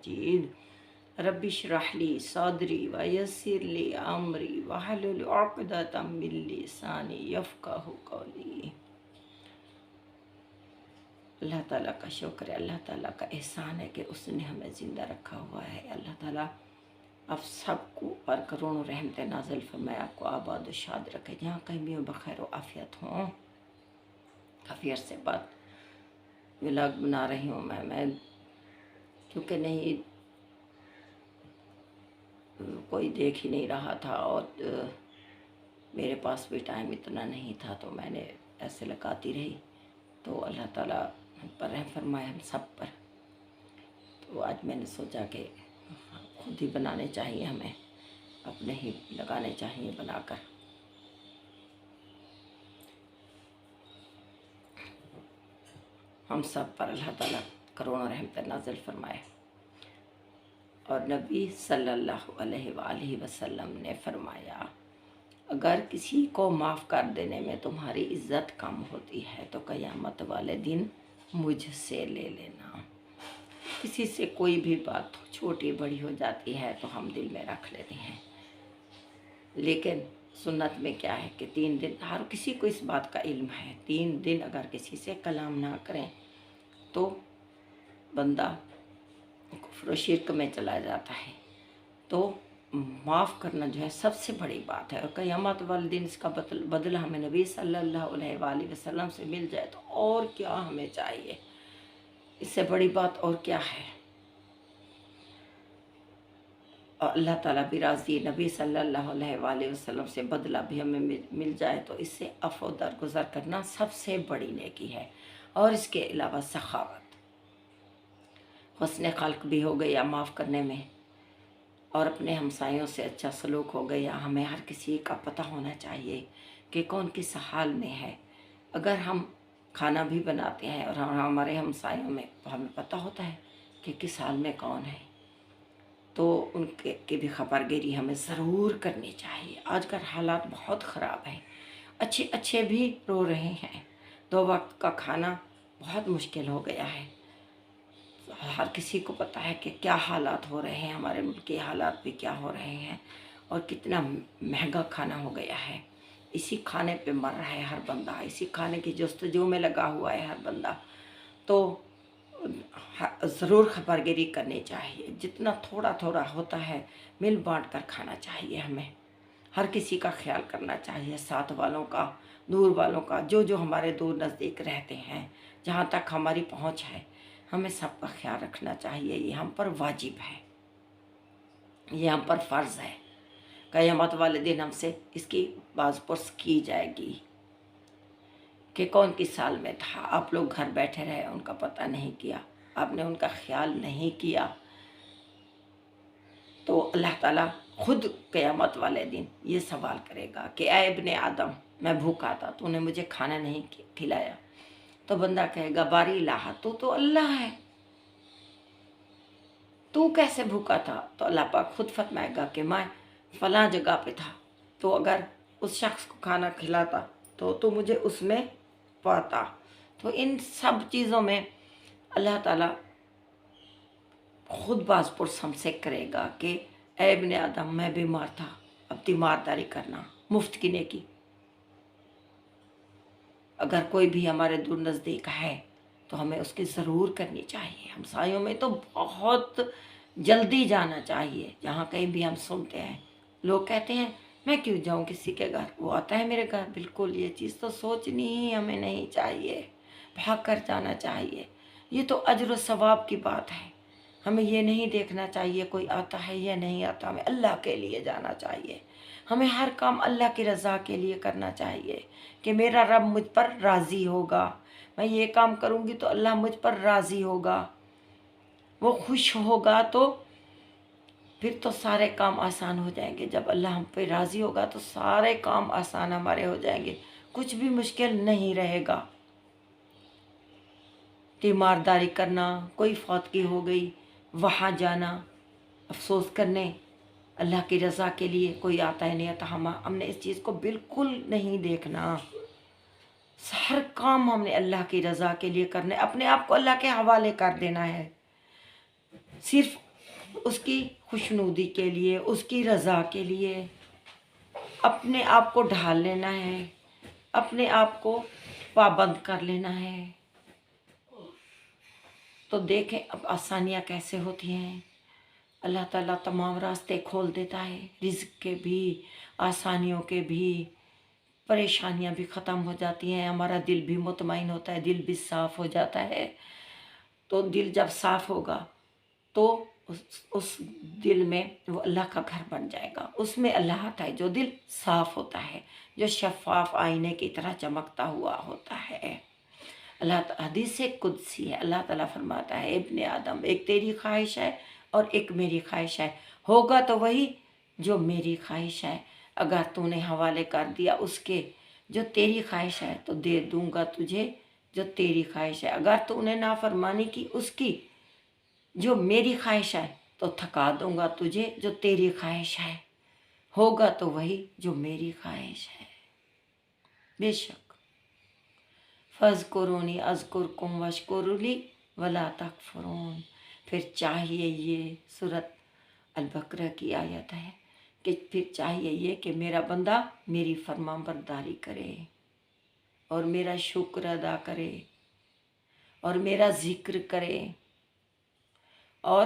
मजीद। Rabbi इश्रह ली सदरी व यस्सिर ली अमरी वहलुल उक़दतम मिन लिसानी यफ़क़हू क़ौली। अल्लाह ताला का शुक्र है, अल्लाह ताला का एहसान है कि उसने हमें ज़िंदा रखा हुआ है। अल्लाह ताला आप सबको पर करोड़ों रहमत नाज़िल फरमाए, आपको आबाद और शाद रखे, जहाँ कहीं भी बखैर व आफियत हों। काफ़ी अरसे बाद व्लॉग बना रही हूँ मैं क्योंकि नहीं कोई देख ही नहीं रहा था और मेरे पास भी टाइम इतना नहीं था, तो मैंने ऐसे लगाती रही। तो अल्लाह ताला हम पर रहम फरमाए, हम सब पर। तो आज मैंने सोचा कि खुद ही बनाने चाहिए, हमें अपने ही लगाने चाहिए बनाकर। हम सब पर अल्लाह ताला करोड़ों रहमत नाज़िल फरमाए। और नबी सल्लल्लाहु अलैहि वसल्लम ने फरमाया, अगर किसी को माफ़ कर देने में तुम्हारी इज़्ज़त कम होती है तो क़यामत वाले दिन मुझसे ले लेना। किसी से कोई भी बात छोटी बड़ी हो जाती है तो हम दिल में रख लेते हैं, लेकिन सुन्नत में क्या है कि 3 दिन, हर किसी को इस बात का इल्म है, 3 दिन अगर किसी से कलाम ना करें तो बंदा कुफ्र व शिर्क में चला जाता है। तो माफ़ करना जो है सबसे बड़ी बात है। और क़यामत वाले दिन इसका बदला हमें नबी सल्लल्लाहु अलैहि वसल्लम से मिल जाए तो और क्या हमें चाहिए, इससे बड़ी बात और क्या है। और अल्लाह ताला भी राज़ी, नबी सल्लल्लाहु अलैहि वसल्लम से बदला भी हमें मिल जाए तो इससे अफ़ो दरगुज़र करना सबसे बड़ी नेकी है। और इसके अलावा सखावत, हुस्न खल्क़ भी हो गया माफ़ करने में, और अपने हमसायों से अच्छा सलूक हो गया। हमें हर किसी का पता होना चाहिए कि कौन किस हाल में है। अगर हम खाना भी बनाते हैं और हमारे हमसायों में हमें पता होता है कि किस हाल में कौन है, तो उनके की भी खबरगिरी हमें ज़रूर करनी चाहिए। आजकल हालात बहुत ख़राब हैं, अच्छे अच्छे भी रो रहे हैं। 2 वक्त का खाना बहुत मुश्किल हो गया है। हर किसी को पता है कि क्या हालात हो रहे हैं, हमारे मुल्क के हालात भी क्या हो रहे हैं और कितना महंगा खाना हो गया है। इसी खाने पे मर रहा है हर बंदा, इसी खाने की जस्तजू में लगा हुआ है हर बंदा। तो ज़रूर खबरगिरी करनी चाहिए। जितना थोड़ा थोड़ा होता है मिल बांट कर खाना चाहिए। हमें हर किसी का ख्याल करना चाहिए, साथ वालों का, दूर वालों का, जो जो हमारे दूर नज़दीक रहते हैं, जहाँ तक हमारी पहुँच है, हमें सबका ख्याल रखना चाहिए। ये हम पर वाजिब है, ये हम पर फ़र्ज़ है। क़यामत वाले दिन हमसे इसकी बाज़पुर्स की जाएगी कि कौन किस साल में था। आप लोग घर बैठे रहे, उनका पता नहीं किया, आपने उनका ख्याल नहीं किया, तो अल्लाह ताला खुद क़यामत वाले दिन ये सवाल करेगा कि ऐ इब्ने आदम, मैं भूखा था, तूने मुझे खाना नहीं खिलाया। तो बंदा कहेगा, बारी इलाहा, तू तो अल्लाह है, तू कैसे भूखा था? तो अल्लाह पाक खुद फरमाएगा कि मैं फ़लाँ जगह पे था, तो अगर उस शख्स को खाना खिलाता तो तू मुझे उसमें पाता। तो इन सब चीज़ों में अल्लाह ताला खुद बाज़पुर्स हमसे करेगा कि ऐ इब्ने आदम, मैं बीमार था, अब तीमारदारी करना, मुफ्त की नेकी। अगर कोई भी हमारे दूर नज़दीक है तो हमें उसकी ज़रूर करनी चाहिए। हमसायों में तो बहुत जल्दी जाना चाहिए। जहाँ कहीं भी हम सुनते हैं लोग कहते हैं, मैं क्यों जाऊँ किसी के घर, वो आता है मेरे घर। बिल्कुल ये चीज़ तो सोचनी ही हमें नहीं चाहिए, भाग कर जाना चाहिए। ये तो अजर व सवाब की बात है। हमें ये नहीं देखना चाहिए कोई आता है या नहीं आता, हमें अल्लाह के लिए जाना चाहिए। हमें हर काम अल्लाह की रज़ा के लिए करना चाहिए कि मेरा रब मुझ पर राज़ी होगा, मैं ये काम करूँगी तो अल्लाह मुझ पर राज़ी होगा, वो खुश होगा, तो फिर तो सारे काम आसान हो जाएंगे। जब अल्लाह हम पे राज़ी होगा तो सारे काम आसान हमारे हो जाएंगे, कुछ भी मुश्किल नहीं रहेगा। तीमारदारी करना, कोई फौतगी हो गई, वहाँ जाना अफसोस करने, अल्लाह की रज़ा के लिए कोई आता है नहीं आता, हमने इस चीज़ को बिल्कुल नहीं देखना। हर काम हमने अल्लाह की रज़ा के लिए करना है, अपने आप को अल्लाह के हवाले कर देना है। सिर्फ اس کی خوشنودی کے لیے، اس کی رضا کے لیے اپنے آپ کو ڈھال لینا ہے، اپنے آپ کو پابند کر لینا ہے۔ تو دیکھیں اب آسانیاں کیسے ہوتی ہیں۔ اللہ تعالیٰ تمام راستے کھول دیتا ہے، رزق کے بھی، آسانیوں کے بھی، پریشانیاں بھی ختم ہو جاتی ہیں، ہمارا دل بھی مطمئن ہوتا ہے، دل بھی صاف ہو جاتا ہے۔ تو دل جب صاف ہوگا تو اس دل میں وہ اللہ کا گھر بن جائے گا، اس میں اللہ آتا ہے۔ جو دل صاف ہوتا ہے، جو شفاف آئینے کی طرح چمکتا ہوا ہوتا ہے۔ اللہ حدیث قدسی ہے، اللہ تعالیٰ فرماتا ہے ابن آدم ایک تیری خواہش ہے اور ایک میری خواہش ہے، ہوگا تو وہی جو میری خواہش ہے۔ اگر تو نے حوالے کر دیا اس کے جو تیری خواہش ہے تو دے دوں گا تجھے جو تیری خواہش ہے، اگر تو نے نافرمانی کی اس کی جو میری خواہش ہے تو تھکا دوں گا تجھے جو تیری خواہش ہے، ہوگا تو وہی جو میری خواہش ہے۔ بے شک فَاذْكُرُونِی أَذْكُرْكُمْ وَاشْكُرُوا لِی وَلَا تَکْفُرُونَ۔ پھر چاہیے یہ سورۃ البقرہ کی آیت ہے کہ پھر چاہیے یہ کہ میرا بندہ میری فرمان برداری کرے اور میرا شکر ادا کرے اور میرا ذکر کرے اور